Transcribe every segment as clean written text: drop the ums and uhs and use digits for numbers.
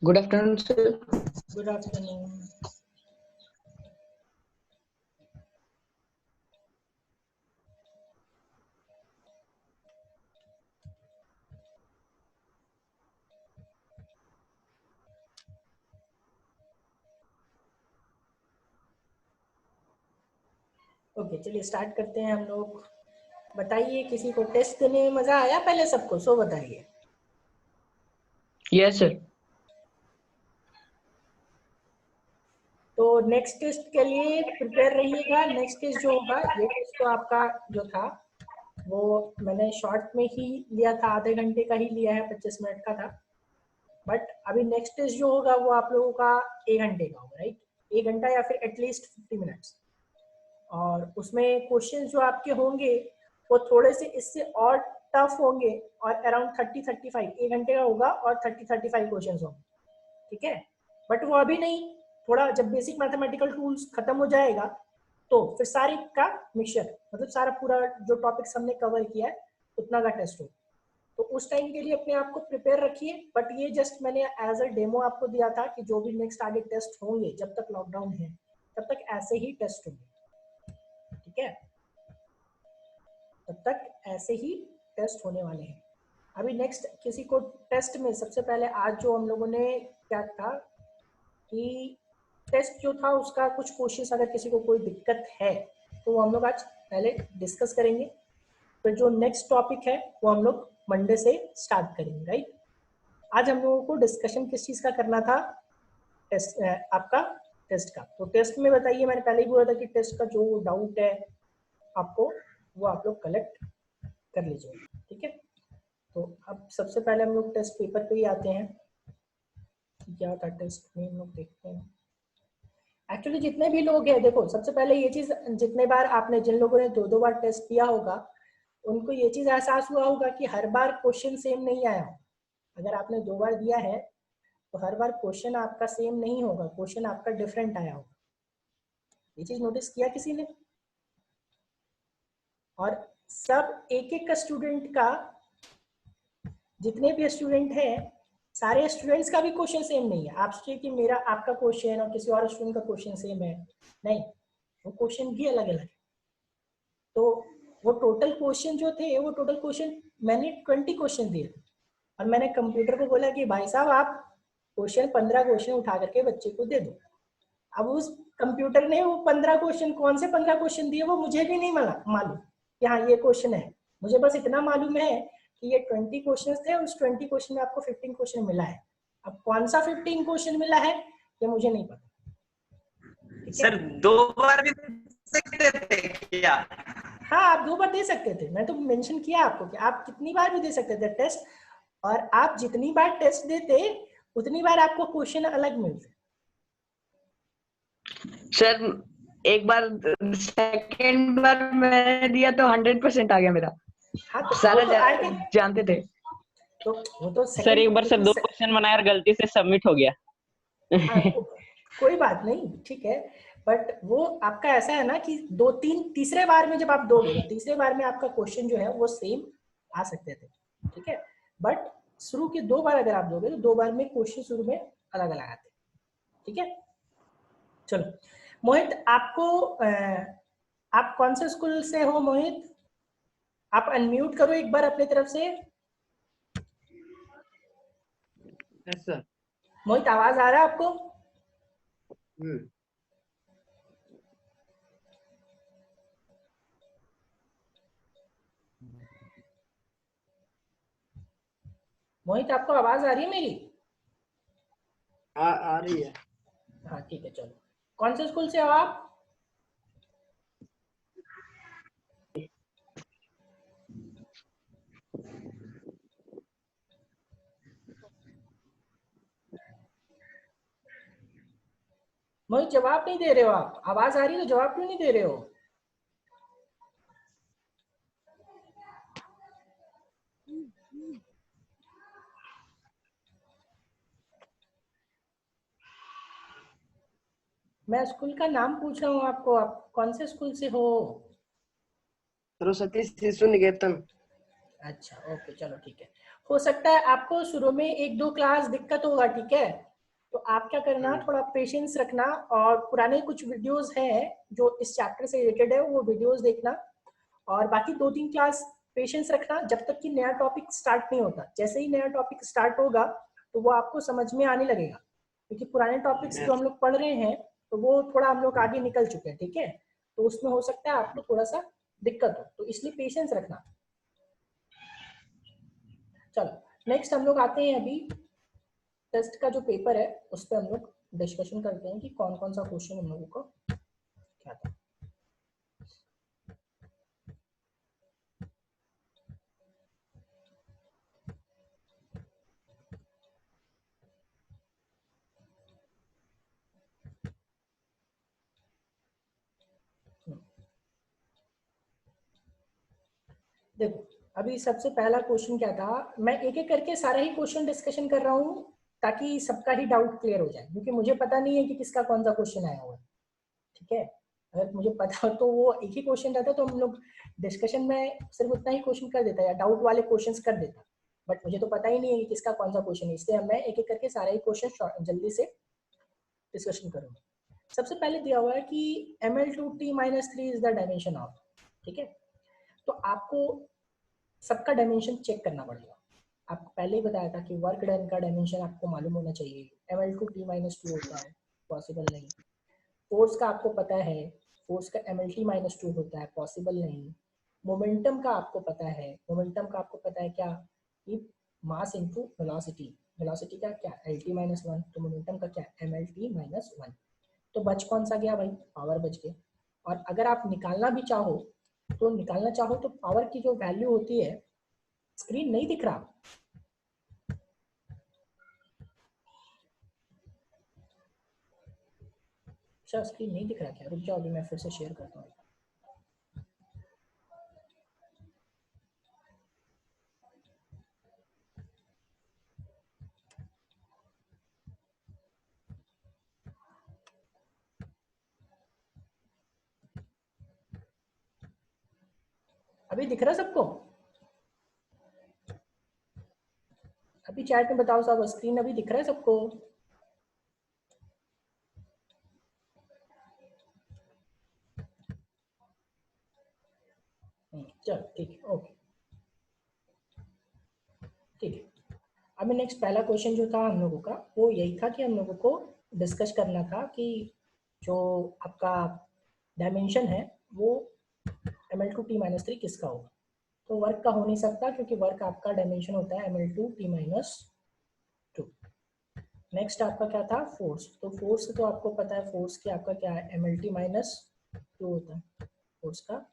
Good afternoon, sir. Good afternoon. Okay, चलिए start करते हैं हम लोग। बताइए, किसी को टेस्ट देने में मजा आया? पहले सबको सो बताइए। Yes, sir. तो नेक्स्ट टेस्ट के लिए प्रिपेयर रहिएगा। नेक्स्ट टेस्ट जो होगा, ये टेस्ट तो आपका जो था वो मैंने शॉर्ट में ही लिया था, आधे घंटे का ही लिया है, 25 मिनट का था। बट अभी नेक्स्ट टेस्ट जो होगा वो आप लोगों का 1 घंटे का होगा, राइट? 1 घंटा या फिर एटलीस्ट 50 मिनट्स। और उसमें क्वेश्चन जो आपके होंगे वो थोड़े से इससे और टफ होंगे, और अराउंड 30-35 1 घंटे का होगा और 30-35 क्वेश्चन होंगे, ठीक है? बट वो अभी नहीं, थोड़ा जब बेसिक मैथमेटिकल टूल्स खत्म हो जाएगा तो फिर सारे का मिक्सचर, मतलब सारा पूरा जो टॉपिक्स हमने कवर किया है उतना का टेस्ट हो। तो उस टाइम के लिए अपने आप को प्रिपेयर रखिए। बट ये जस्ट मैंने एज अ डेमो आपको दिया था कि जो भी नेक्स्ट आगे टेस्ट होंगे, जब तक लॉकडाउन है तब तक ऐसे ही टेस्ट होंगे, ठीक है? तब तक ऐसे ही टेस्ट होने वाले हैं। अभी नेक्स्ट किसी को टेस्ट में सबसे पहले आज जो हम लोगों ने क्या था कि टेस्ट जो था उसका कुछ क्वेश्चंस, अगर किसी को कोई दिक्कत है तो वो हम लोग आज पहले डिस्कस करेंगे। फिर जो नेक्स्ट टॉपिक है वो हम लोग मंडे से स्टार्ट करेंगे, राइट? आज हम लोगों को डिस्कशन किस चीज़ का करना था? टेस्ट, आपका टेस्ट का। तो टेस्ट में बताइए, मैंने पहले ही बोला था कि टेस्ट का जो डाउट है आपको वो आप लोग कलेक्ट कर लीजिए, ठीक है? तो अब सबसे पहले हम लोग टेस्ट पेपर पे ही आते हैं। क्या था टेस्ट में, हम लोग देखते हैं। एक्चुअली जितने भी लोग हैं, देखो सबसे पहले ये चीज़, जितने बार आपने, जिन लोगों ने 2-2 बार टेस्ट किया होगा उनको ये चीज़ एहसास हुआ होगा कि हर बार क्वेश्चन सेम नहीं आया। अगर आपने 2 बार दिया है तो हर बार क्वेश्चन आपका सेम नहीं होगा, क्वेश्चन आपका डिफरेंट आया होगा। ये चीज़ नोटिस किया किसी ने? और सब एक एक का स्टूडेंट का, जितने भी स्टूडेंट हैं सारे स्टूडेंट्स का भी क्वेश्चन सेम नहीं है। आप सोचिए कि मेरा आपका क्वेश्चन और किसी और स्टूडेंट का क्वेश्चन सेम है, नहीं, वो क्वेश्चन भी अलग अलग है। तो वो टोटल क्वेश्चन जो थे, वो टोटल क्वेश्चन मैंने 20 क्वेश्चन दिए थे, और मैंने कंप्यूटर को बोला कि भाई साहब आप क्वेश्चन 15 क्वेश्चन उठा करके बच्चे को दे दो। अब उस कंप्यूटर ने वो 15 क्वेश्चन, कौन से 15 क्वेश्चन दिए वो मुझे भी नहीं मालूम कि हाँ ये क्वेश्चन है। मुझे बस इतना मालूम है कि ये 20 क्वेश्चन थे, उस 20 क्वेश्चन में आपको 15 क्वेश्चन मिला है। अब कौन सा 15 क्वेश्चन मिला है ये मुझे नहीं पता। सर 2 बार भी दे सकते थे क्या? हाँ, आप 2 बार दे सकते थे। मैं तो मेंशन किया आपको कि आप कितनी बार भी दे सकते थे टेस्ट, और आप जितनी बार टेस्ट देते उतनी बार आपको क्वेश्चन अलग मिलते। सर एक बार, सेकंड बार मैंने दिया तो 100% आ गया मेरा। हाँ, तो सारा वो तो आगे जानते थे। तो वो तो सर एक बार सर 2 क्वेश्चन बनाया और गलती से सबमिट हो गया। हाँ, कोई बात नहीं, ठीक है। बट वो आपका ऐसा है ना कि 2-3 तीसरे बार में जब आप दोगे, तीसरे बार में आपका क्वेश्चन जो है वो सेम आ सकते थे, ठीक है? बट शुरू के 2 बार अगर आप दोगे तो 2 बार में क्वेश्चन शुरू में अलग अलग आते, ठीक है? चलो मोहित, आपको आप कौन से स्कूल से हो मोहित? आप अनम्यूट करो एक बार अपनी तरफ से। Yes sir. मोहित, आवाज आ रहा है आपको? मोहित, आपको आवाज आ रही है मेरी? आ रही है। हाँ ठीक है, चलो। कौन से स्कूल से हो आप? मोहित, जवाब नहीं दे रहे हो आप। आवाज आ रही है तो जवाब क्यों नहीं दे रहे हो? मैं स्कूल का नाम पूछ रहा हूँ आपको, आप कौन से स्कूल से हो? सरस्वती शिशु निकेतन। अच्छा, ओके, चलो ठीक है। हो सकता है आपको शुरू में 1-2 क्लास दिक्कत होगा, ठीक है? तो आप क्या करना, थोड़ा पेशेंस रखना और पुराने कुछ वीडियोस हैं जो इस चैप्टर से रिलेटेड है वो वीडियोस देखना, और बाकी 2-3 क्लास पेशेंस रखना जब तक कि नया टॉपिक स्टार्ट नहीं होता। जैसे ही नया टॉपिक स्टार्ट होगा तो वो आपको समझ में आने लगेगा, क्योंकि पुराने टॉपिक्स जो हम लोग पढ़ रहे हैं तो वो थोड़ा हम लोग आगे निकल चुके हैं, ठीक है, तो उसमें हो सकता है आपको थोड़ा सा दिक्कत हो, तो इसलिए पेशेंस रखना। चलो नेक्स्ट हम लोग आते हैं, अभी टेस्ट का जो पेपर है उस पर हम लोग डिस्कशन करते हैं कि कौन कौन सा क्वेश्चन हम लोगों को क्या था। देखो अभी सबसे पहला क्वेश्चन क्या था, मैं एक एक करके सारा ही क्वेश्चन डिस्कशन कर रहा हूँ ताकि सबका ही डाउट क्लियर हो जाए, क्योंकि मुझे पता नहीं है कि किसका कौन सा क्वेश्चन आया हुआ है, ठीक है। अगर मुझे पता हो तो वो एक ही क्वेश्चन रहता तो हम लोग डिस्कशन में सिर्फ उतना ही क्वेश्चन कर देता या डाउट वाले क्वेश्चंस कर देता, बट मुझे तो पता ही नहीं है कि किसका कौन सा क्वेश्चन है, इसलिए मैं एक एक करके सारे ही क्वेश्चन जल्दी से डिस्कशन करूंगा। सबसे पहले दिया हुआ है कि ml2t-3 is the dimension of, ठीक है। तो आपको सबका डायमेंशन चेक करना पड़ेगा। आपको पहले ही बताया था कि वर्क डन का डायमेंशन आपको मालूम होना चाहिए, ml2t-2 होता है, पॉसिबल नहीं। फोर्स का आपको पता है, फोर्स का mlt-2 होता है, पॉसिबल नहीं। मोमेंटम का आपको पता है, मोमेंटम का आपको पता है क्या, कि मास इनटू वेलोसिटी, वेलोसिटी का क्या lt-1, तो मोमेंटम का क्या mlt-1। तो बच कौन सा गया भाई, पावर बच गया। और अगर आप निकालना भी चाहो तो पावर की जो वैल्यू होती है, स्क्रीन नहीं दिख रहा, अच्छा स्क्रीन नहीं दिख रहा क्या, रुक जाओ अभी मैं फिर से शेयर करता हूँ। अभी दिख रहा है सबको, अभी चैट में बताओ सब, स्क्रीन अभी दिख रहा है सबको। चलो ठीक है, ओके ठीक है। अभी नेक्स्ट पहला क्वेश्चन जो था हम लोगों का वो यही था कि हम लोगों को डिस्कस करना था कि जो आपका डायमेंशन है वो ml2t-3 किसका होगा। तो वर्क का हो नहीं सकता क्योंकि वर्क आपका डायमेंशन होता है ml2t-2। नेक्स्ट आपका क्या था, फोर्स। तो फोर्स तो आपको पता है, फोर्स की आपका क्या है mlt-2 होता है, फोर्स का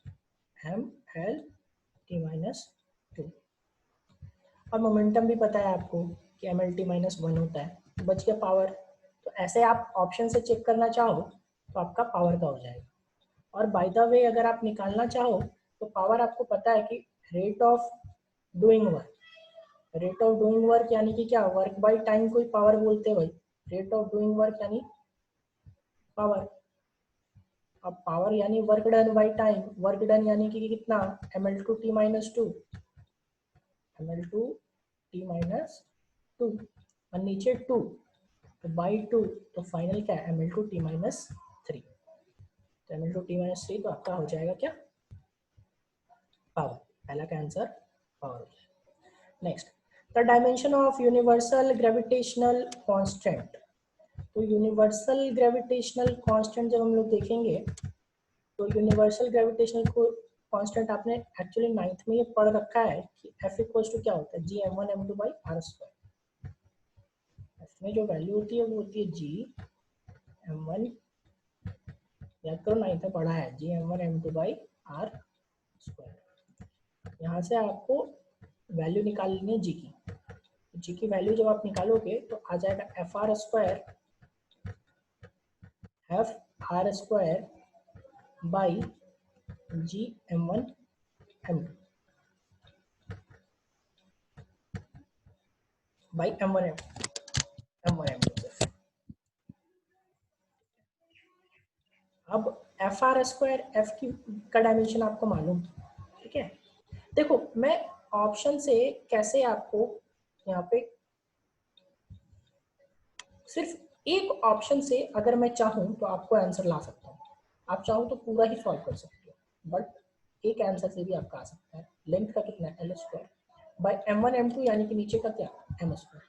mlt-2। और मोमेंटम भी पता है आपको कि mlt-1 होता है, तो बच गया पावर। तो ऐसे आप ऑप्शन से चेक करना चाहो तो आपका पावर का हो जाएगा। और बाय द वे अगर आप निकालना चाहो तो पावर आपको पता है कि rate of doing work, rate of doing work यानी कि क्या, वर्क बाय टाइम को ही पावर बोलते हैं भाई। रेट ऑफ डूइंग वर्क यानी पावर। अब पावर यानी work done by time, work done यानी कि कितना ml2t-2, ml2t-2 और नीचे 2 तो बाई 2, तो फाइनल क्या है ml2t-3। तो ml2t-3 तो आपका हो जाएगा क्या, पावर। पहला का आंसर पावर हो जाएगा। Next, the dimension of universal gravitational constant. तो यूनिवर्सल ग्रेविटेशनल कांस्टेंट जब हम लोग देखेंगे तो यूनिवर्सल ग्रेविटेशनल कांस्टेंट आपने एक्चुअली 9th में ये पढ़ रखा है कि F इक्वल्स टू क्या होता है, Gm1m2/r²। F में जो वैल्यू होती है वो होती है Gm1, याद करो 9th में पढ़ा है, Gm1m2/r²। यहाँ से आपको वैल्यू निकाल लेनी है जी की। जी की वैल्यू जब आप निकालोगे तो आ जाएगा Fr² by Gm1m2 by m1m2। अब Fr², F की का डायमेंशन आपको मालूम, ठीक है। देखो मैं ऑप्शन से कैसे आपको यहाँ पे सिर्फ एक ऑप्शन से अगर मैं चाहूँ तो आपको आंसर ला सकता हूँ, आप चाहो तो पूरा ही सॉल्व कर सकते हो, बट एक आंसर से भी आपका आ सकता है। लेंथ का कितना है L square by m1 m2 यानी कि नीचे का क्या m स्क्वायर।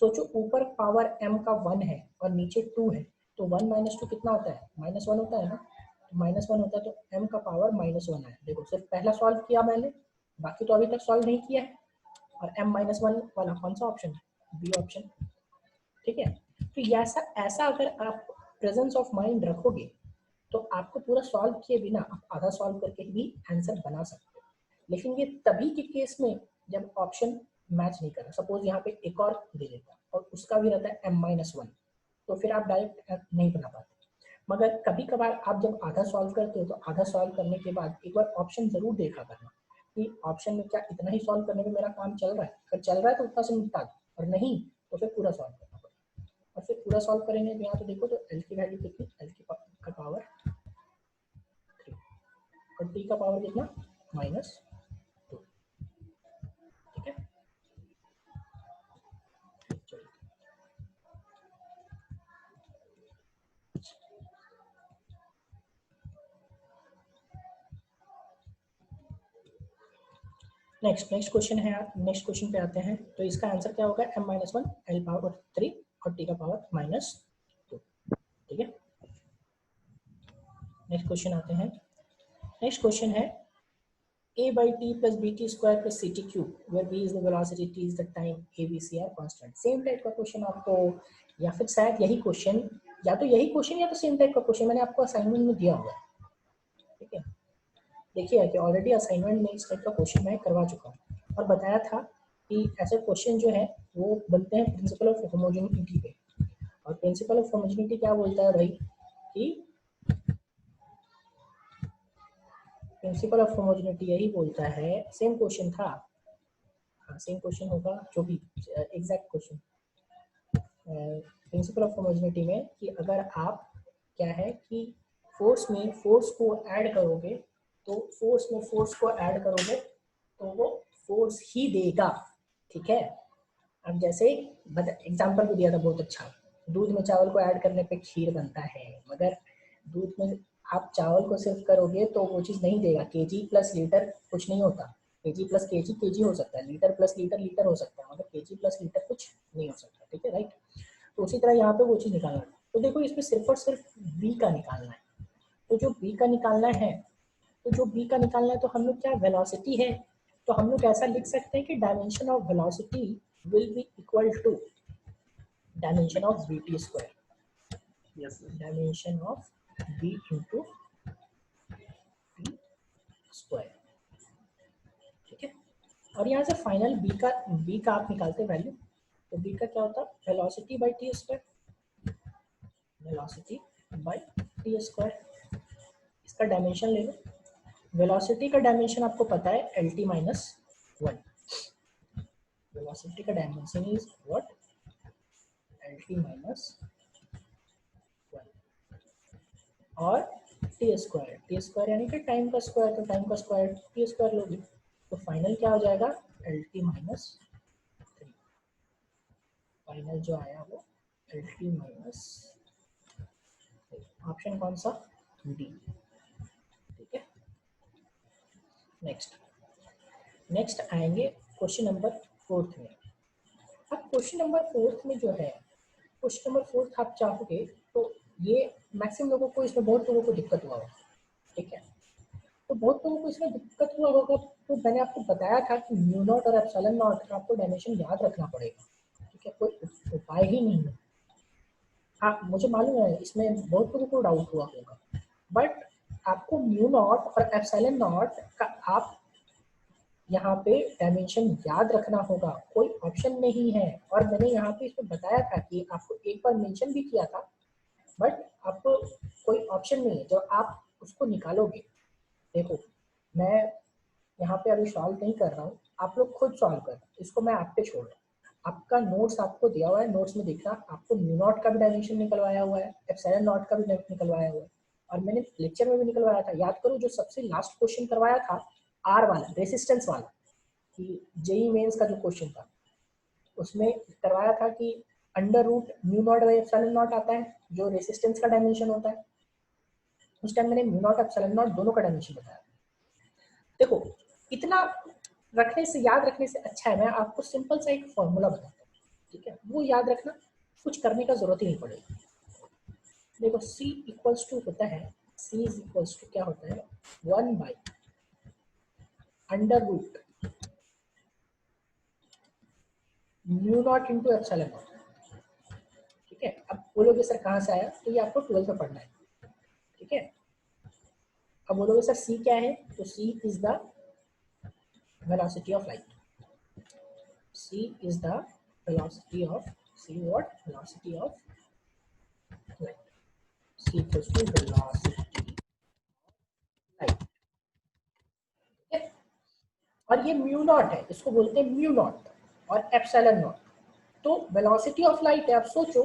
सोचो ऊपर पावर m का 1 है और नीचे 2 है, तो 1 माइनस 2 कितना होता है -1 होता है ना, तो -1 होता है तो m का पावर -1 है। देखो सिर्फ पहला सॉल्व किया मैंने, बाकी तो अभी तक सॉल्व नहीं किया है। और m-1 वाला कौन सा ऑप्शन है, बी ऑप्शन, ठीक है। तो ऐसा ऐसा अगर आप प्रेजेंस ऑफ माइंड रखोगे तो आपको पूरा सॉल्व किए बिना आप आधा सॉल्व करके भी आंसर बना सकते हो। लेकिन ये तभी के केस में जब ऑप्शन मैच नहीं कर रहा। सपोज यहाँ पे एक और दे देता और उसका भी रहता है m-1, तो फिर आप डायरेक्ट नहीं बना पाते। मगर कभी कभार आप जब आधा सॉल्व करते हो तो आधा सॉल्व करने के बाद एक बार ऑप्शन जरूर देखा करना कि ऑप्शन में क्या इतना ही सॉल्व करने में मेरा काम चल रहा है, अगर चल रहा है तो उतना से निपटा दो, और नहीं तो फिर पूरा सॉल्व करना पड़ेगा। और फिर पूरा सॉल्व करेंगे तो यहाँ तो देखो तो एल की वैल्यू कितनी, एल की का पावर 3 और टी का पावर कितना -2, ठीक है। चलिए नेक्स्ट क्वेश्चन है, नेक्स्ट क्वेश्चन पे आते हैं। तो इसका आंसर क्या होगा, m-1 l पावर 3 और t का पावर -2, ठीक है। नेक्स्ट क्वेश्चन आते हैं। नेक्स्ट क्वेश्चन है a by t plus bt square plus ct cube where b is the velocity, t is the time, a b c are constant। Same type का question आपको, या फिर शायद यही क्वेश्चन, या तो यही क्वेश्चन या तो सेम टाइप का क्वेश्चन मैंने आपको असाइनमेंट में दिया हुआ है, ठीक है। देखिए कि ऑलरेडी असाइनमेंट में इस टाइप का क्वेश्चन मैं करवा चुका हूँ और बताया था कि ऐसे क्वेश्चन जो है वो बनते हैं प्रिंसिपल ऑफ होमोजेनिटी पे। और प्रिंसिपल ऑफ होमोजेनिटी क्या बोलता है भाई कि प्रिंसिपल ऑफ होमोजेनिटी यही बोलता है, सेम क्वेश्चन था, हाँ सेम क्वेश्चन होगा जो भी exact question, principle of homogeneity में कि अगर आप क्या है कि फोर्स में फोर्स को ऐड करोगे, तो फोर्स में फोर्स को ऐड करोगे तो वो फोर्स ही देगा, ठीक है। अब जैसे एग्जांपल भी दिया था बहुत अच्छा, दूध में चावल को ऐड करने पे खीर बनता है, मगर दूध में आप चावल को सिर्फ करोगे तो वो चीज़ नहीं देगा। केजी प्लस लीटर कुछ नहीं होता, केजी प्लस केजी केजी हो सकता है, लीटर प्लस लीटर लीटर हो सकता है, मगर केजी प्लस लीटर कुछ नहीं हो सकता, ठीक है, राइट। तो उसी तरह यहाँ पे वो चीज़ निकालना है। तो देखो इसमें सिर्फ और सिर्फ बी का निकालना है, तो जो बी का निकालना है, तो जो बी का निकालना है तो हम लोग क्या, वेलोसिटी है, तो हम लोग ऐसा लिख सकते हैं कि dimension of velocity will be equal to dimension of B T square, Yes, sir. Dimension of B into T square, ठीक है। और यहाँ से फाइनल बी का आप निकालते वैल्यू, तो बी का क्या होता है, velocity by T square, velocity by T square. इसका डायमेंशन ले लो, वेलोसिटी का डायमेंशन आपको पता है एल टी -1, वेलोसिटी का dimension is what, L T -1 और टी स्क्वायर यानी कि टाइम का स्क्वायर, तो टाइम का स्क्वायर टी स्क्वायर लोगे, तो फाइनल क्या हो जाएगा, एल टी -3, फाइनल जो आया वो एल टी -3, ऑप्शन कौन सा, डी, ठीक है। नेक्स्ट आएंगे क्वेश्चन नंबर 4 में। अब क्वेश्चन नंबर 4 में जो है, क्वेश्चन नंबर 4 आप चाहोगे तो ये मैक्सिमम लोगों को, इसमें बहुत लोगों को दिक्कत हुआ होगा, ठीक है। तो बहुत लोगों को इसमें दिक्कत हुआ होगा, तो मैंने आपको बताया था कि म्यू नॉट और एप्सिलॉन नॉट आपको डायमेंशन याद रखना पड़ेगा, ठीक है, कोई उपाय ही नहीं है। हाँ मुझे मालूम है इसमें बहुत लोगों को डाउट हुआ होगा, बट आपको म्यू नॉट और एप्सिलॉन नॉट का आप यहाँ पे डायमेंशन याद रखना होगा, कोई ऑप्शन नहीं है। और मैंने यहाँ पे इसमें बताया था कि आपको एक बार मेंशन भी किया था, बट आपको कोई ऑप्शन नहीं है, जब आप उसको निकालोगे, देखो मैं यहाँ पे अभी सॉल्व नहीं कर रहा हूँ, आप लोग खुद सॉल्व कर, इसको मैं आप पे छोड़ रहा हूँ। आपका नोट्स आपको दिया हुआ है, नोट्स में दिखना आपको म्यू नॉट का भी डायमेंशन निकलवाया हुआ है, एप्सिलॉन नॉट का भी निकलवाया हुआ है, और मैंने लेक्चर में भी निकलवाया था। याद करो जो सबसे लास्ट क्वेश्चन करवाया था आर वाला, रेसिस्टेंस वाला, कि जेई मेंस का जो क्वेश्चन था उसमें करवाया था कि under root mu naught by epsilon naught आता है जो रेसिस्टेंस का डायमेंशन होता है। उस टाइम मैंने म्यू नॉट एप्सिलॉन नॉट दोनों का डायमेंशन बताया। देखो इतना रखने से, याद रखने से अच्छा है मैं आपको सिंपल सा एक फॉर्मूला बताता हूँ, ठीक है, वो याद रखना, कुछ करने का जरूरत ही नहीं पड़ेगी। देखो C इक्वल्स टू होता है, C इज इक्वल्स टू क्या होता है 1 by under root mu naught into epsilon naught, ठीक है। अब बोलोगे सर कहाँ से आया, तो ये आपको 12 में पढ़ना है, ठीक है। अब बोलोगे सर C क्या है, तो C is the velocity of light, C is the velocity of, C what, velocity of light, C equals to velocity light, ठीक है। और ये म्यू नॉट है, इसको बोलते हैं म्यू नॉट और एप्सिलॉन नॉट। तो वेलोसिटी ऑफ लाइट है। आप सोचो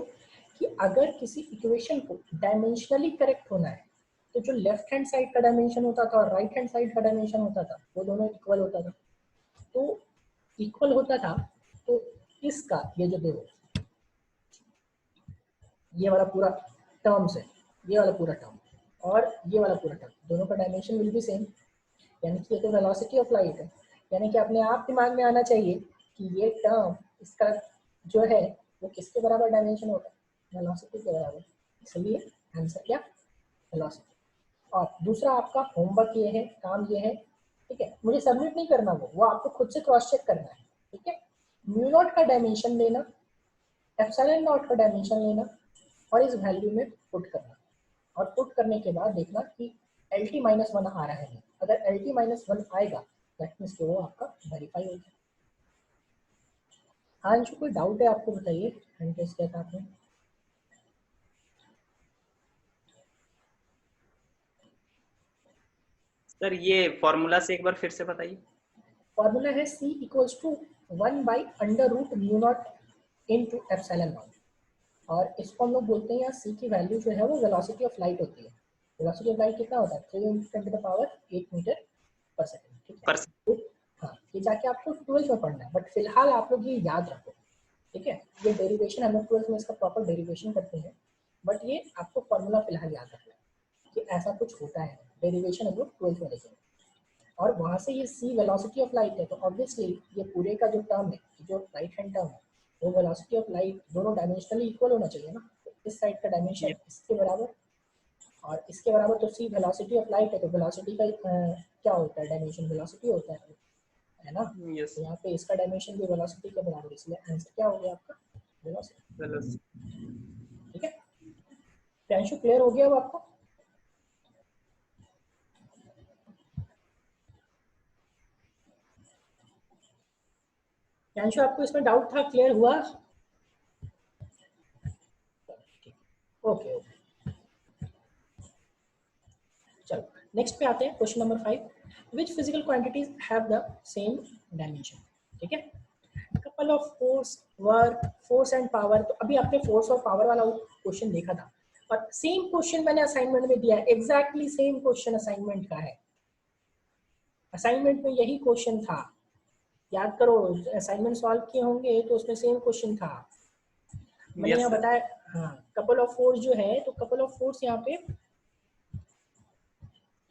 कि अगर किसी इक्वेशन को डायमेंशनली करेक्ट होना है तो जो लेफ्ट हैंड साइड का डायमेंशन होता था और राइट हैंड साइड का डायमेंशन होता था वो दोनों इक्वल होता था। तो इक्वल होता था तो इसका ये जो देखो ये वाला पूरा टर्म्स है, ये वाला पूरा टर्म और ये वाला पूरा टर्म, दोनों का डायमेंशन विल बी सेम, यानी कि ये तो वेलोसिटी ऑफ लाइट है। यानी कि अपने आप दिमाग में आना चाहिए कि ये टर्म इसका जो है वो किसके बराबर डायमेंशन होगा, वेलोसिटी के बराबर। इसलिए आंसर क्या, वेलोसिटी। और दूसरा आपका होमवर्क ये है, काम ये है, ठीक है, मुझे सबमिट नहीं करना, वो आपको खुद से क्रॉस चेक करना है, ठीक है। म्यू नॉट का डायमेंशन लेना, एप्सिलॉन नॉट का डायमेंशन लेना और इस वैल्यू में पुट करना, और पुट करने के बाद देखना कि LT -1 आ रहा है। अगर LT -1 आएगा दैट मीन्स कि वो आपका वेरीफाई हो गया। हाँ जो कोई डाउट है आपको बताइए, हैंड रेज किया था आपने। सर ये फॉर्मूला से एक बार फिर से बताइए। फॉर्मूला है C equals to 1 by under root mu naught into epsilon naught, और इसको हम लोग बोलते हैं यहाँ C की वैल्यू जो है वो वेलोसिटी ऑफ लाइट होती है। वेलोसिटी ऑफ लाइट कितना होता है 3 × 10⁸ मीटर पर सेकंड, ठीक है। तो हाँ ये जाके आपको 12 में पढ़ना है, बट फिलहाल आप लोग ये याद रखो, ठीक है। ये डेरिवेशन हम लोग 12 में इसका प्रॉपर डेरिवेशन करते हैं, बट ये आपको फॉर्मूला फिलहाल याद रखना है कि ऐसा कुछ होता है। डेरिवेशन हम लोग 12 में देखेंगे और वहां से ये C वेलोसिटी ऑफ लाइट है, तो ऑब्वियसली ये पूरे का जो टर्म है, जो राइट हैंड टर्म है, वो वेलोसिटी ऑफ लाइट दोनों डायमेंशनली इक्वल होना चाहिए ना। तो इस साइड का डायमेंशन इसके बराबर और इसके बराबर, तो C वेलोसिटी ऑफ लाइट है, तो वेलोसिटी का क्या होता है, डायमेंशन वेलोसिटी होता है ना। यस तो यहाँ पे इसका डायमेंशन भी वेलोसिटी के बराबर, इसलिए आंसर क्या हो गया आपका, वेलोसिटी, ठीक है। टेंशन क्लियर हो गया अब आपको। टेंशन आपको इसमें डाउट था, क्लियर हुआ? ओके ओके, चलो नेक्स्ट पे आते हैं। Question number 5, which physical quantities have the same dimension, ठीक है। Couple of force, work, force and power. तो अभी आपने फोर्स और पावर वाला क्वेश्चन देखा था और सेम क्वेश्चन मैंने असाइनमेंट में दिया है, एग्जैक्टली सेम क्वेश्चन असाइनमेंट का है। असाइनमेंट में यही क्वेश्चन था, याद करो, असाइनमेंट सॉल्व किए होंगे तो उसमें सेम क्वेश्चन था। मैंने यहाँ बताया, हाँ कपल ऑफ फोर्स जो है, तो कपल ऑफ फोर्स यहाँ पे,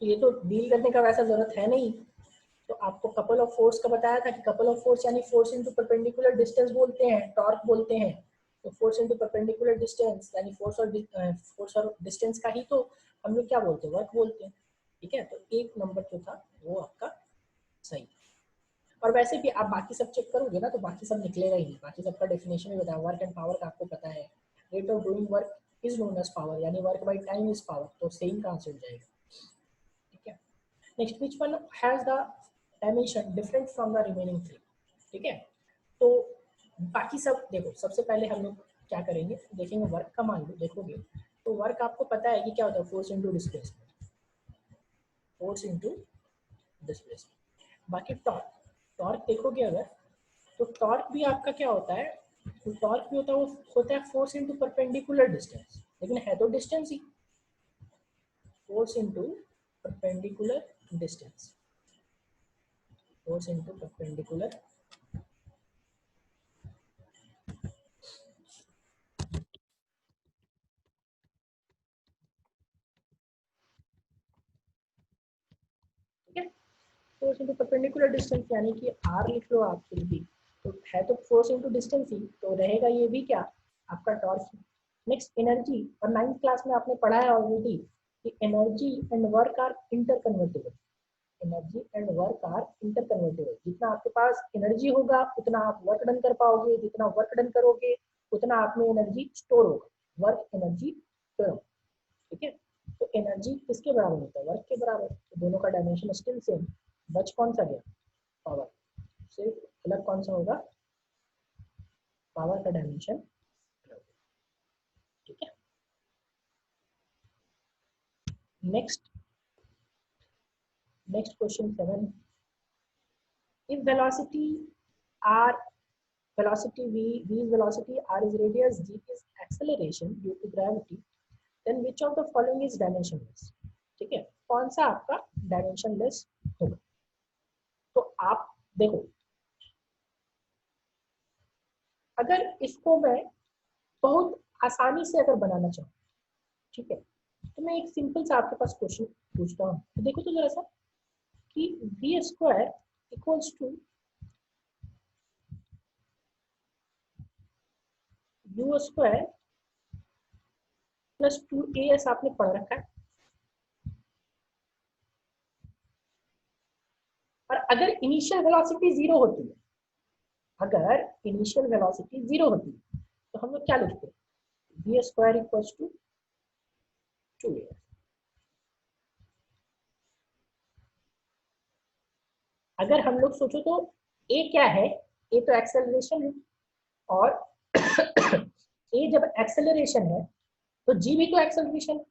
तो ये तो डील करने का वैसा जरूरत है नहीं। तो आपको कपल ऑफ फोर्स का बताया था कि कपल ऑफ फोर्स यानी फोर्स इनटू परपेंडिकुलर डिस्टेंस बोलते हैं, टॉर्क बोलते हैं। तो फोर्स इनटू परपेंडिकुलर डिस्टेंस यानी फोर्स और डिस्टेंस का ही तो हम लोग क्या बोलते हैं, वर्क बोलते हैं, ठीक है। तो एक नंबर जो था वो आपका सही। और वैसे भी आप बाकी सब चेक करोगे ना तो बाकी सब निकलेगा ही नहीं, बाकी सबका डेफिनेशन भी बताया, वर्क एंड पावर का आपको पता है। Rate of doing work is known as power, यानी work by time is power, तो सेम का आंसर हो जाएगा, ठीक है। Next, which one has the dimension different from the remaining 3, ठीक है। तो बाकी सब देखो, सबसे पहले हम लोग क्या करेंगे, देखेंगे वर्क का मान लो, देखोगे तो वर्क आपको पता है कि क्या होता है, force into displacement, force into displacement. बाकी टॉर्क, टॉर्क देखोगे अगर, तो टॉर्क भी आपका क्या होता है, तो टॉर्क भी होता है, वो होता है फोर्स इनटू परपेंडिकुलर डिस्टेंस, लेकिन है तो डिस्टेंस ही, force into perpendicular distance, force into perpendicular force into perpendicular distance, यानी कि आर लिख लो आप फिर भी, तो है तो फोर्स इंटू डिस्टेंस ही, तो रहेगा ये भी क्या आपका टॉर्क। नेक्स्ट एनर्जी, और 9th क्लास में आपने पढ़ा है ऑलरेडी कि energy and work are interconvertible, energy and work are interconvertible. जितना आपके पास एनर्जी होगा उतना आप वर्क डन कर पाओगे, जितना वर्क डन करोगे उतना आप में एनर्जी स्टोर होगा, वर्क एनर्जी टर्म। ठीक है, तो एनर्जी किसके बराबर होता है, वर्क के बराबर, तो दोनों का डायमेंशन स्टिल सेम। बच कौन सा गया, पावर, सिर्फ अलग कौन सा होगा, पावर का डायमेंशन। ठीक है, next question 7, if velocity r, velocity v is velocity, r is radius, g is acceleration due to gravity, then which of the following is dimensionless। ठीक है, कौन सा आपका डायमेंशनलेस होगा। तो आप देखो, अगर इसको मैं बहुत आसानी से अगर बनाना चाहूँ, ठीक है, तो मैं एक सिंपल सा आपके पास क्वेश्चन पूछता हूँ, तो देखो तो जरा सा कि v square equals to u square plus 2as आपने पढ़ रखा है, और अगर इनिशियल वेलोसिटी 0 होती है, अगर इनिशियल वेलोसिटी 0 होती है, तो हम लोग क्या लिखते हैं, v square equals to 2as। अगर हम लोग सोचो तो a क्या है, a तो एक्सेलरेशन है, और a जब एक्सेलरेशन है तो g भी तो एक्सेलरेशन है,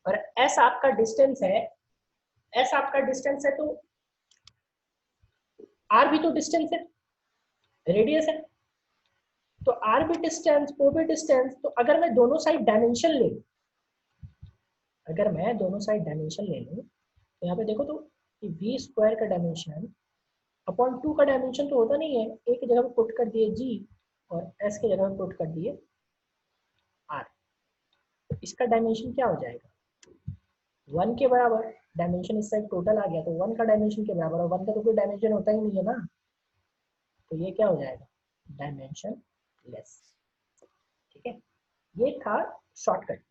और s आपका डिस्टेंस है, s आपका डिस्टेंस है, तो r भी तो डिस्टेंस है, रेडियस है, तो r भी डिस्टेंस, o भी डिस्टेंस, तो अगर मैं दोनों साइड डायमेंशन ले लूं, अगर मैं दोनों साइड डायमेंशन ले लूं, तो यहाँ पे देखो तो कि v स्क्वायर का डायमेंशन अपॉन 2 का डायमेंशन तो होता नहीं है, एक जगह पे पुट कर दिए g और s की जगह पे पुट कर दिए r, तो इसका डायमेंशन क्या हो जाएगा, 1 के बराबर। डायमेंशन इस साइड टोटल आ गया तो 1 का डायमेंशन के बराबर, और 1 का तो कोई डायमेंशन होता ही नहीं है ना, तो ये क्या हो जाएगा, डायमेंशन लेस। ठीक है, ये था शॉर्टकट।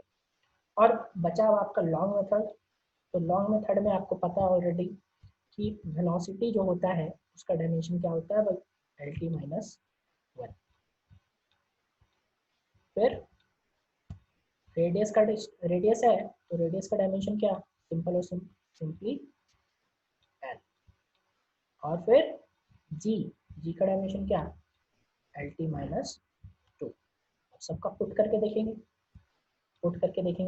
और बचा हुआ आपका लॉन्ग मेथड, तो लॉन्ग मेथड में आपको पता है ऑलरेडी कि वेलोसिटी जो होता है उसका डायमेंशन क्या होता है, भाई lt माइनस 1। फिर रेडियस का रेडियस है तो रेडियस का डायमेंशन क्या, सिंपल और सिंपली l, और फिर g का डायमेंशन क्या, lt माइनस 2। सबका पुट करके देखेंगे,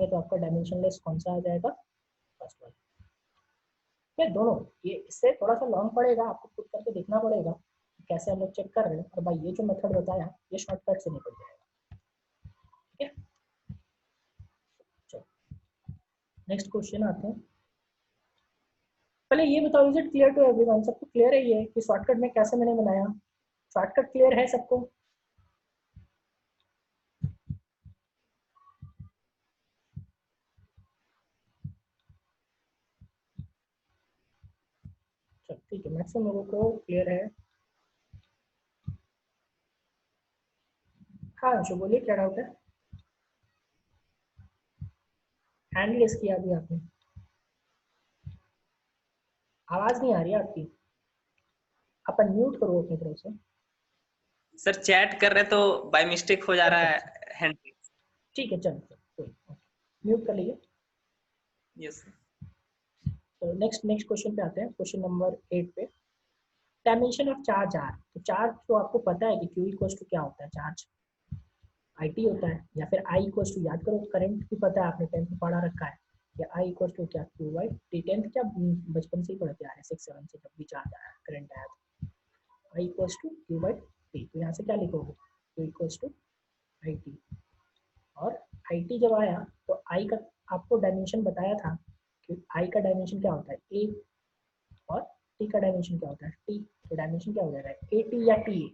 तो आपका डायमेंशन लेस कौन सा आ जाएगा, फर्स्ट वाला। ये दोनों, ये इससे थोड़ा सा लॉन्ग पड़ेगा, आपको पुट करके देखना पड़ेगा कैसे हम लोग चेक कर रहे हैं, और भाई ये जो मेथड बताया ये शॉर्टकट से निकल जाएगा। ठीक है, चलो नेक्स्ट क्वेश्चन आते हैं। पहले ये बताओ, is it clear to everyone, सबको क्लियर है ये कि शॉर्टकट में कैसे मैंने बनाया, शॉर्टकट क्लियर है सबको। चलो ठीक है, मैक्सिमम लोगों को क्लियर है। हाँ अंशु बोलिए, क्या डाउट है, हैंड रेस किया अभी आपने, आवाज नहीं आ रही है आपकी, आप अनम्यूट करो अपनी तरफ से। सर चैट कर रहे तो बाय मिस्टेक हो जा रहा है हैंड। ठीक है, चलो म्यूट कर लीजिए। यस तो नेक्स्ट क्वेश्चन पे आते हैं, क्वेश्चन नंबर 8 पे। डायमेंशन ऑफ चार्ज आर, तो चार्ज तो आपको पता है कि क्यू इक्वल टू क्या होता है, चार्ज IT होता है, या फिर I इक्वल टू, याद करो करंट भी पता है आपने 10th में पढ़ा रखा है, या I इक्वल टू क्या, Q बाई T। 10th क्या बचपन से ही पढ़ते आ रहे हैं, 6-7 से, जब भी चार्ज आया करंट आया था, I equal to Q by T। तो यहाँ से क्या लिखोगे, Q इक्वल टू IT, और IT जब आया तो I का आपको डायमेंशन बताया था कि I का डायमेंशन क्या होता है, A, और T का डायमेंशन क्या होता है, T। तो डायमेंशन क्या हो जाएगा, AT या TA,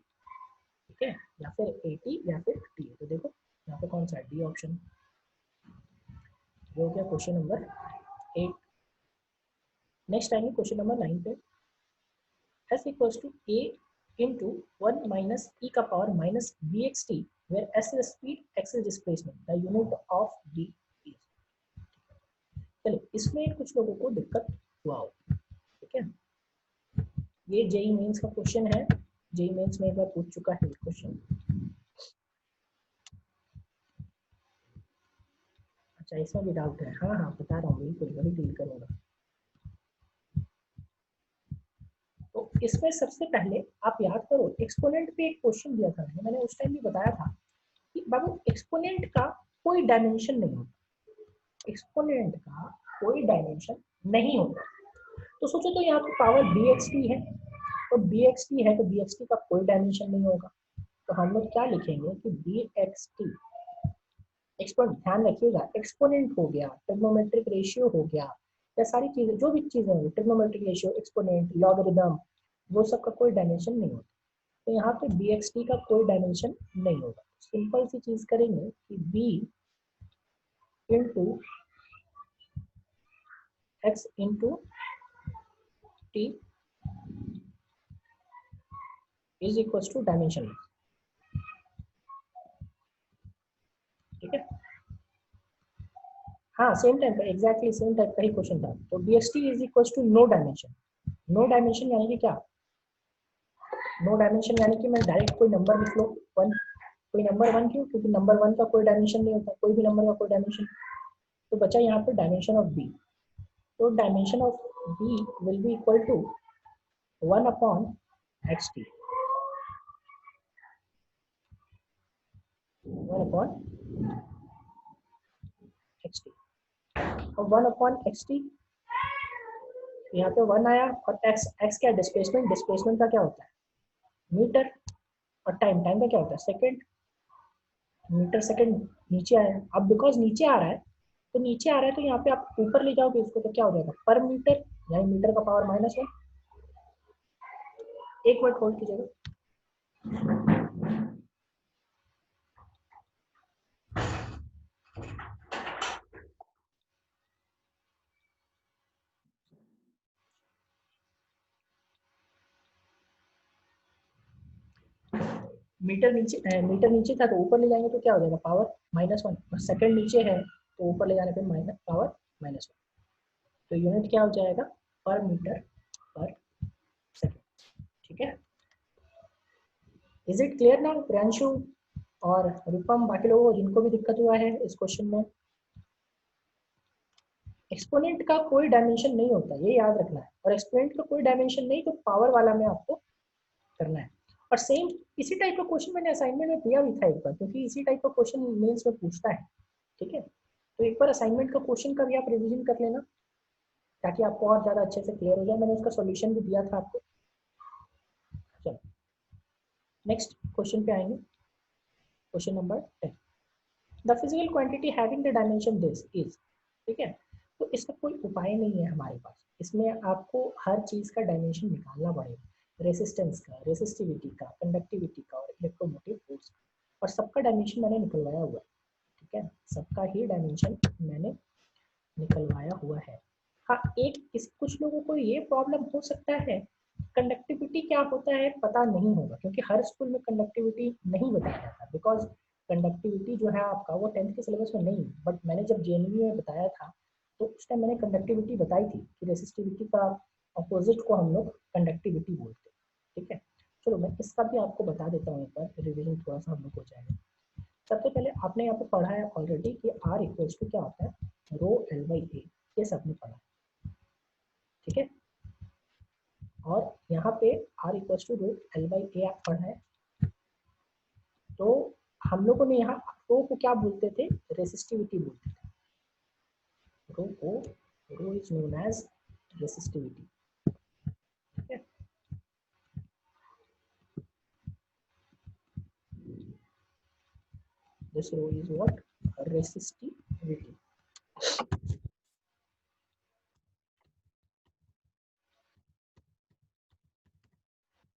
ठीक है, या फिर AT या फिर TA। तो देखो यहाँ पे कौन सा है, डी ऑप्शन। ये हो गया क्वेश्चन नंबर 8। नेक्स्ट आएंगे क्वेश्चन नंबर 9 पे। S equals to A into 1 minus e का power minus bxt, where s is speed, x is displacement. The unit of d is. चलिए, इसमें कुछ लोगों को दिक्कत हुआ हो, ठीक है। ये जेई मेंस का क्वेश्चन है, जेई मेंस में एक बार पूछ चुका है क्वेश्चन। अच्छा, इसमें भी डाउट है। हाँ हाँ बता रहा हूँ, बिल्कुल वही डील करूँगा। तो इसमें सबसे पहले आप याद करो, एक्सपोनेंट पे एक क्वेश्चन दिया था, मैंने उस टाइम भी बताया था कि बाबू एक्सपोनेंट का कोई डायमेंशन नहीं होता, एक्सपोनेंट का कोई डायमेंशन नहीं होता। तो सोचो, तो यहाँ पे पावर bxt है, तो bxt है तो bxt का कोई डायमेंशन नहीं होगा। तो हम लोग क्या लिखेंगे कि bxt एक्सपोनेंट, ध्यान रखिएगा, एक्सपोनेंट हो गया, ट्रिग्नोमेट्रिक रेशियो हो गया, या सारी चीजें जो भी चीजें हैं, ट्रिग्नोमेट्रिक रेशियो, एक्सपोनेंट, लॉगरिदम, वो सब का कोई डायमेंशन नहीं होता। तो यहाँ पे bxt का कोई डायमेंशन नहीं होगा। सिंपल सी चीज करेंगे कि b into x into t is equal to dimension, ठीक है। हाँ, सेम टाइप का, एग्जैक्टली सेम टाइप का ही क्वेश्चन था। तो bxt is equal to no dimension. No dimension यानी कि क्या? नो डायमेंशन यानी कि मैं डायरेक्ट कोई नंबर लिख लो, वन, कोई नंबर वन, क्यों? क्योंकि नंबर वन का कोई डायमेंशन नहीं होता, कोई भी नंबर का कोई डायमेंशन। तो बचा यहाँ पे डायमेंशन ऑफ बी। तो dimension of B will be equal to 1 upon xt, 1 upon xt। अब 1 अपॉन xt, यहाँ पे 1 आया, और x क्या? डिस्प्लेसमेंट, डिस्प्लेसमेंट का क्या होता है? मीटर। और टाइम, टाइम का क्या होता है? Second, meter second. नीचे आया, अब बिकॉज नीचे आ रहा है, तो नीचे आ रहा है तो यहाँ पे आप ऊपर ले जाओगे इसको, तो क्या हो जाएगा? पर मीटर, यानी मीटर का पावर -1। एक मिनट होल्ड कीजिएगा। मीटर नीचे था, तो ऊपर ले जाएंगे तो क्या हो जाएगा? पावर -1। और सेकंड नीचे है, तो ऊपर ले जाने पे पावर -1। तो यूनिट क्या हो जाएगा? पर मीटर पर सेकंड, ठीक है। Is it clear now Priyanshu और रूपम, बाकी लोगों को जिनको भी दिक्कत हुआ है इस क्वेश्चन में? एक्सपोनेंट का कोई डायमेंशन नहीं होता, ये याद रखना है। और एक्सपोनेंट का कोई डायमेंशन नहीं, तो पावर वाला में आपको करना है। और सेम इसी टाइप का क्वेश्चन मैंने असाइनमेंट में दिया भी था एक बार, क्योंकि इसी टाइप का क्वेश्चन मेंस में पूछता है, ठीक है। तो एक बार असाइनमेंट का क्वेश्चन का भी आप रिवीजन कर लेना, ताकि आपको और ज्यादा अच्छे से क्लियर हो जाए। मैंने उसका सॉल्यूशन भी दिया था आपको। चलो नेक्स्ट क्वेश्चन पे आएंगे, question number 10। The physical quantity having the dimension this is, ठीक है। तो इसका कोई उपाय नहीं है हमारे पास, इसमें आपको हर चीज का डायमेंशन निकालना पड़ेगा, रेसिस्टेंस का, रेसिस्टिविटी का, कंडक्टिविटी का और इलेक्ट्रोमोटिव फोर्स का। और सबका डायमेंशन मैंने निकलवाया हुआ है, ठीक है, सबका ही डायमेंशन मैंने निकलवाया हुआ है। हाँ, कुछ लोगों को ये प्रॉब्लम हो सकता है, कंडक्टिविटी क्या होता है पता नहीं होगा, क्योंकि हर स्कूल में कंडक्टिविटी नहीं बताया जाता, बिकॉज कंडक्टिविटी जो है आपका वो 10th के सिलेबस में नहीं है। बट मैंने जब जेएनयू में बताया था, तो उस टाइम मैंने कंडक्टिविटी बताई थी कि रेसिस्टिविटी का अपोजिट को हम लोग कंडक्टिविटी बोलते हैं, ठीक है। चलो मैं इसका भी आपको बता देता हूँ, एक बार रिविजन थोड़ा सा हम लोग हो जाएगा। सबसे पहले आपने यहाँ पे पढ़ा है ऑलरेडी कि R इक्वल्स टू क्या होता है? रो L बाई ए, ये सबने पढ़ा, ठीक है। और यहाँ पे R equals to rho L by A आप पढ़ा है। तो हम लोगों ने यहाँ रो को क्या बोलते थे? रेसिस्टिविटी बोलते थे। रो इज नोन एज रेसिस्टिविटी, ठीक है। This rho is what? Resistivity.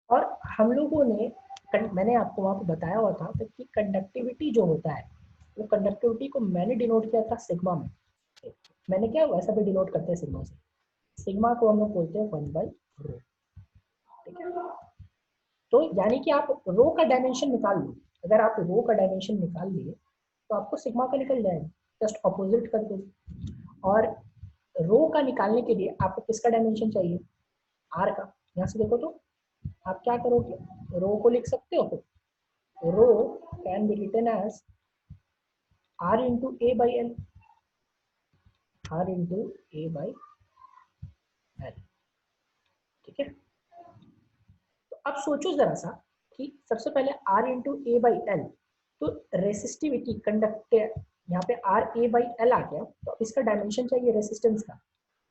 और हम लोगों ने, मैंने आपको वहां पर बताया हुआ था कि कंडक्टिविटी जो होता है, वो कंडक्टिविटी को मैंने डिनोट किया था सिग्मा में। मैंने क्या वैसा भी डिनोट करते हैं सिग्मा से। सिग्मा को हम लोग बोलते हैं 1/रो। ठीक है। तो यानी कि आप रो का डायमेंशन निकाल लो, अगर आप रो का डायमेंशन निकाल लिए तो आपको सिग्मा का निकल जाएगा, जस्ट अपोजिट कर दो। और रो का निकालने के लिए आपको किसका डायमेंशन चाहिए, आर का। यहाँ से देखो तो आप क्या करोगे, रो को लिख सकते हो, rho can be written as R into A by L, R into A by L. ठीक है, तो अब सोचो जरा सा कि सबसे पहले R into A by L, तो रेसिस्टिविटी कंडक्ट, यहाँ पे आर ए बाई एल आ गया, तो इसका डायमेंशन चाहिए रेसिस्टेंस का।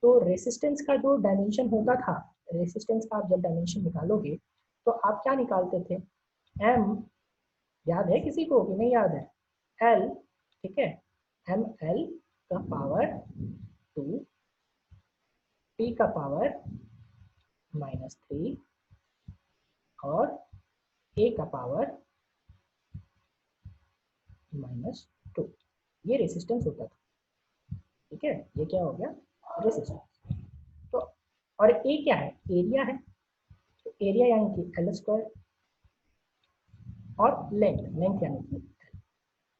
तो रेसिस्टेंस का जो डायमेंशन होता था, रेसिस्टेंस का आप जब डायमेंशन निकालोगे तो आप क्या निकालते थे, एम, याद है किसी को कि नहीं याद है, एल, ठीक है, एम एल का पावर 2 टी का पावर -3 और ए का पावर -2, ये रेसिस्टेंस होता था। ठीक है, ये क्या हो गया, रेसिस्टेंस। तो और ए क्या है, एरिया है, तो एरिया यानी कि एल स्क्वायर और लेंथ, लेंथ यानी कि L।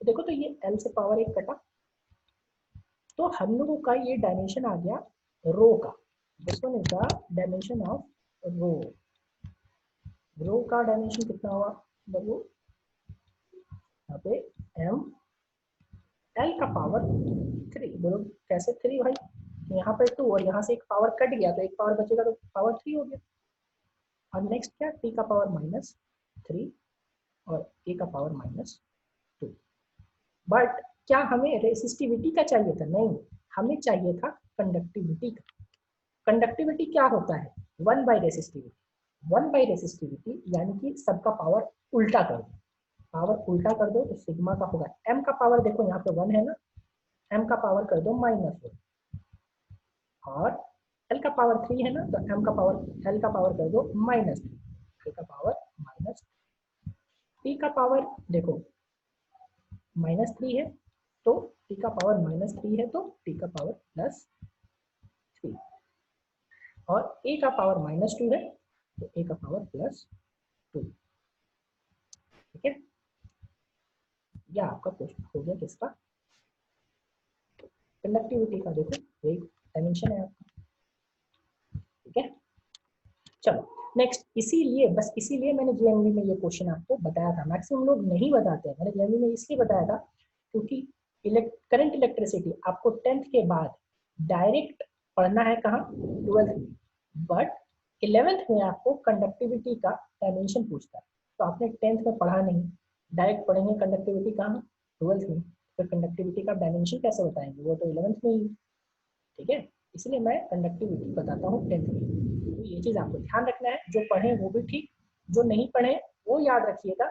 तो देखो तो ये एल से पावर 1 कटा, तो हम लोगों का ये डायमेंशन आ गया रो का। This one is the dimension of rho. Rho का डायमेंशन कितना हुआ देखो, यहाँ पे एम एल का पावर 3, बोलो कैसे 3 भाई, यहाँ पे 2 और यहाँ से एक पावर कट गया तो एक पावर बचेगा तो पावर 3 हो गया। और नेक्स्ट क्या, टी का पावर -3 और ए का पावर -2। बट क्या हमें रेसिस्टिविटी का चाहिए था, नहीं, हमें चाहिए था कंडक्टिविटी का। कंडक्टिविटी क्या होता है, 1 बाई रेसिस्टिविटी। 1 बाई रेसिस्टिविटी यानी कि सबका पावर उल्टा कर दो, पावर उल्टा कर दो तो सिग्मा का होगा, एम का पावर देखो यहाँ पे 1 है ना, एम का पावर कर दो -1 और एल का पावर 3 है ना, तो एम का पावर, एल का पावर कर दो -3, एल का पावर -, टी का पावर देखो -3 है तो टी का पावर -3 है तो टी का पावर +3 और ए का पावर -2 है तो ए का पावर +2। ठीक है, यह आपका क्वेश्चन हो गया किसका, कंडक्टिविटी का। देखो एक डायमेंशन है आपका। ठीक है, चलो नेक्स्ट। इसीलिए बस इसीलिए मैंने जेएमवी में ये क्वेश्चन आपको बताया था, मैक्सिमम लोग नहीं बताते हैं, मैंने जेएमवी में इसलिए बताया था क्योंकि करंट इलेक्ट्रिसिटी आपको 10th के बाद डायरेक्ट पढ़ना है कहाँ, 12th में, बट 11th में आपको कंडक्टिविटी का डायमेंशन पूछता है। तो आपने 10th में पढ़ा नहीं, डायरेक्ट पढ़ेंगे कंडक्टिविटी कहाँ, 12th में, तो कंडक्टिविटी का डायमेंशन कैसे बताएंगे, वो तो 11th में ही। ठीक है, इसलिए मैं कंडक्टिविटी बताता हूँ 10th में। तो ये चीज आपको ध्यान रखना है, जो पढ़े वो भी ठीक, जो नहीं पढ़े वो याद रखिएगा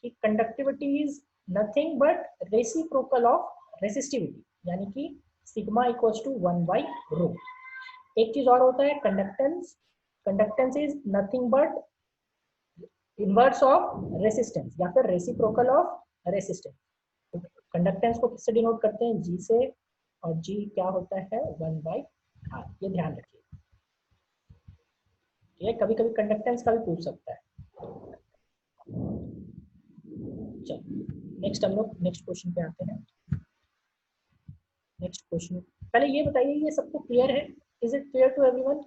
कि conductivity is nothing but reciprocal of resistivity, यानी कि sigma equals to 1 by rho. एक चीज और होता है conductance, conductance is nothing but inverse of resistance या फिर रेसिप्रोकल ऑफ रेसिस्टेंस। कंडक्टेंस को किससे डिनोट करते हैं, जी से, और जी क्या होता है 1 बाई आर, ये ध्यान रखिए। ये कभी कभी कंडक्टेंस का भी पूछ सकता है। चलो नेक्स्ट हम लोग नेक्स्ट क्वेश्चन पे आते हैं। नेक्स्ट क्वेश्चन, पहले ये बताइए ये सबको क्लियर है, is it clear to everyone?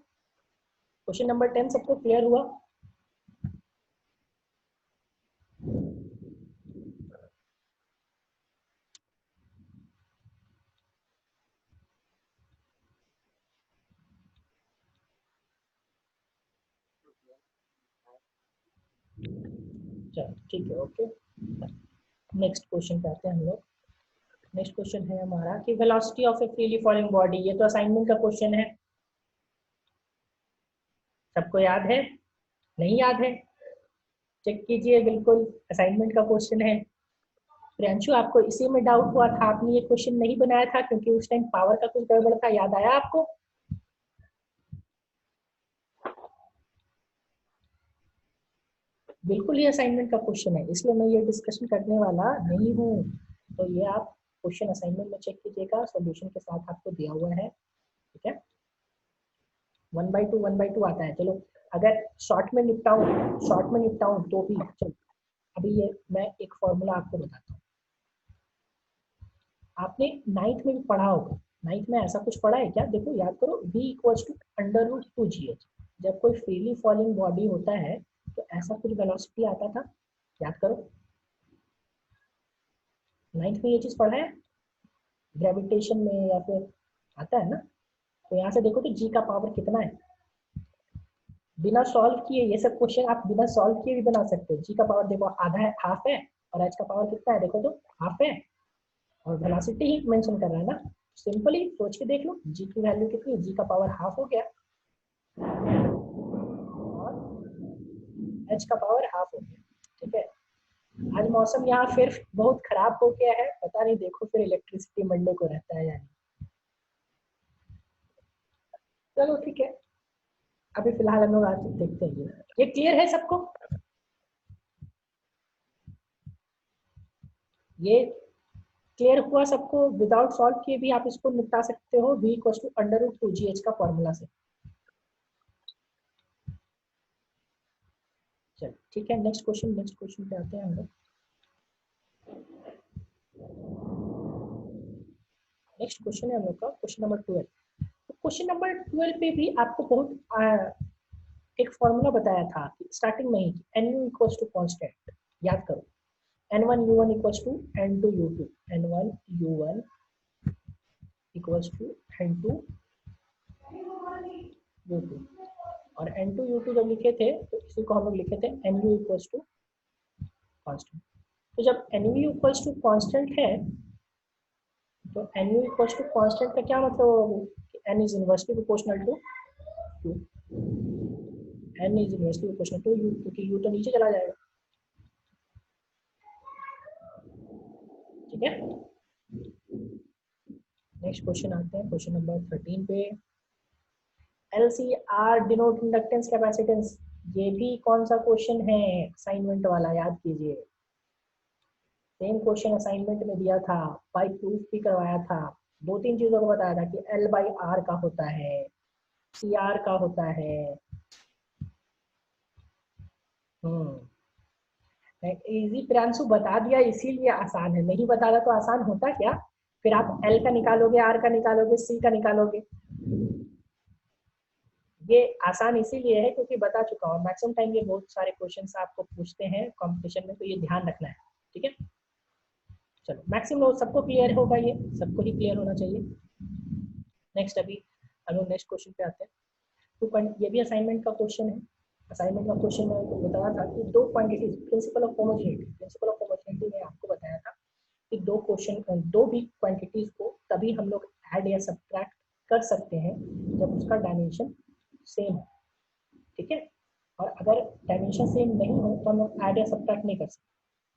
Question number 10 सबको क्लियर हुआ? चलो ठीक है, ओके। नेक्स्ट क्वेश्चन पे आते हैं हम लोग। नेक्स्ट क्वेश्चन है हमारा कि velocity of A freely falling body, ये तो असाइनमेंट का क्वेश्चन है, सबको याद है? नहीं याद है? चेक कीजिए, बिल्कुल असाइनमेंट का क्वेश्चन है। प्रियांशु आपको इसी में डाउट हुआ था, आपने ये क्वेश्चन नहीं बनाया था क्योंकि उस टाइम पावर का कुछ गड़बड़ था, याद आया आपको? बिल्कुल ये असाइनमेंट का क्वेश्चन है, इसलिए मैं ये डिस्कशन करने वाला नहीं हूँ। तो ये आप क्वेश्चन असाइनमेंट में चेक कीजिएगा, सॉल्यूशन के साथ आपको दिया हुआ है। ठीक है, 1/2 आता है। चलो अगर शॉर्ट में निपटाऊं तो भी चलो, अभी ये मैं एक फॉर्मूला आपको बताता हूँ। आपने 9th में भी पढ़ा होगा, 9th में ऐसा कुछ पढ़ा है क्या? देखो याद करो, v = √2gh। जब कोई फ्रीली फॉलिंग बॉडी होता है तो ऐसा कुछ वेलोसिटी आता था, याद करो। 9th में ये चीज पढ़ा है ग्रेविटेशन में, या फिर आता है ना? तो यहाँ से देखो तो g का पावर कितना है, बिना सॉल्व किए ये सब क्वेश्चन आप बिना सॉल्व किए भी बना सकते हो। g का पावर देखो आधा है, हाफ है, और h का पावर कितना है देखो तो हाफ है, और वेलोसिटी ही मेंशन कर रहा है ना। सिंपली सोच के देख लो, g की वैल्यू कितनी है, g का पावर हाफ हो गया और h का पावर हाफ हो गया। ठीक है, आज मौसम यहाँ फिर बहुत खराब हो गया है, पता नहीं, देखो फिर इलेक्ट्रिसिटी मंडे को रहता है या नहीं। चलो ठीक है, अभी फिलहाल हम लोग आज देखते हैं। ये क्लियर है सबको? ये क्लियर हुआ सबको? विदाउट सॉल्व किए भी आप इसको निपटा सकते हो v = √2gh का फॉर्मूला से। चलो ठीक है, नेक्स्ट क्वेश्चन पे आते हैं हम लोग। नेक्स्ट क्वेश्चन है हम लोग का क्वेश्चन नंबर 12। तो क्वेश्चन नंबर 12 पे भी आपको बहुत एक फॉर्मूला बताया था स्टार्टिंग में ही, nu = कांस्टेंट। याद करो, n1 u1 = n2 u2, n1 u1 = n2 u2, और n2 u2 जब लिखे थे तो इसी को हम लोग लिखे थे nu = कांस्टेंट। तो जब nu = कांस्टेंट है तो nu = कांस्टेंट का क्या मतलब होगा कि n is inversely proportional to u, n is inversely proportional to u, क्योंकि u तो नीचे चला जाएगा। ठीक है, नेक्स्ट क्वेश्चन आते हैं, क्वेश्चन नंबर 13 पे। LCR डिनोट इंडक्टेंस कैपेसिटेंस, ये भी कौन सा क्वेश्चन है असाइनमेंट वाला, याद कीजिए। सेम क्वेश्चन असाइनमेंट में दिया था, बाय प्रूफ भी करवाया था, 2-3 चीजों को बताया था कि L/R का होता है, CR का होता है। इजी प्रियांशु बता दिया इसीलिए आसान है, नहीं बताता तो आसान होता क्या? फिर आप L का निकालोगे, R का निकालोगे, C का निकालोगे। ये आसान इसीलिए है क्योंकि बता चुका हूँ, मैक्सिमम टाइम ये बहुत सारे क्वेश्चंस आपको पूछते हैं कंपटीशन में, तो ये ध्यान रखना है। ठीक है, चलो मैक्सिमम लोग सबको क्लियर होगा, ये सबको ही क्लियर होना चाहिए। नेक्स्ट अभी हम लोग नेक्स्ट क्वेश्चन पे आते हैं। 2 पॉइंट, ये भी असाइनमेंट का क्वेश्चन है। असाइनमेंट का क्वेश्चन में बताया था कि 2 क्वांटिटीज, प्रिंसिपल ऑफ होमोजेनिटी में आपको बताया था कि 2 भी क्वांटिटीज को तभी हम लोग ऐड या सब्ट्रैक्ट कर सकते हैं जब उसका डायमेंशन सेम हो। ठीक है, और अगर डायमेंशन सेम नहीं हो तो हम लोग ऐड या सब्ट्रैक्ट नहीं कर सकते,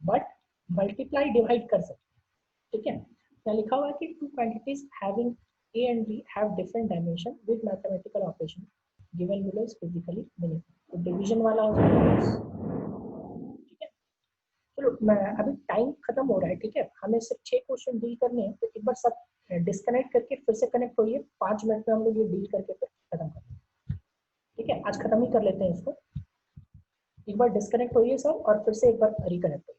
बट मल्टीप्लाई डिवाइड कर सकते हैं। ठीक है, यहाँ लिखा हुआ है कि 2 quantities having A and B have different dimension with mathematical operation given below is physically meaningful। तो डिवीजन वाला हो जाएगा। ठीक है, चलो मैं अभी टाइम खत्म हो रहा है। ठीक है, हमें सिर्फ 6 क्वेश्चन डील करने हैं, तो एक बार सब डिस्कनेक्ट करके फिर से कनेक्ट होइए, 5 मिनट में हम लोग ये डील करके फिर खत्म करते हैं। ठीक है, आज खत्म ही कर लेते हैं इसको। एक बार डिस्कनेक्ट होइए सब और फिर से एक बार रिकनेक्ट।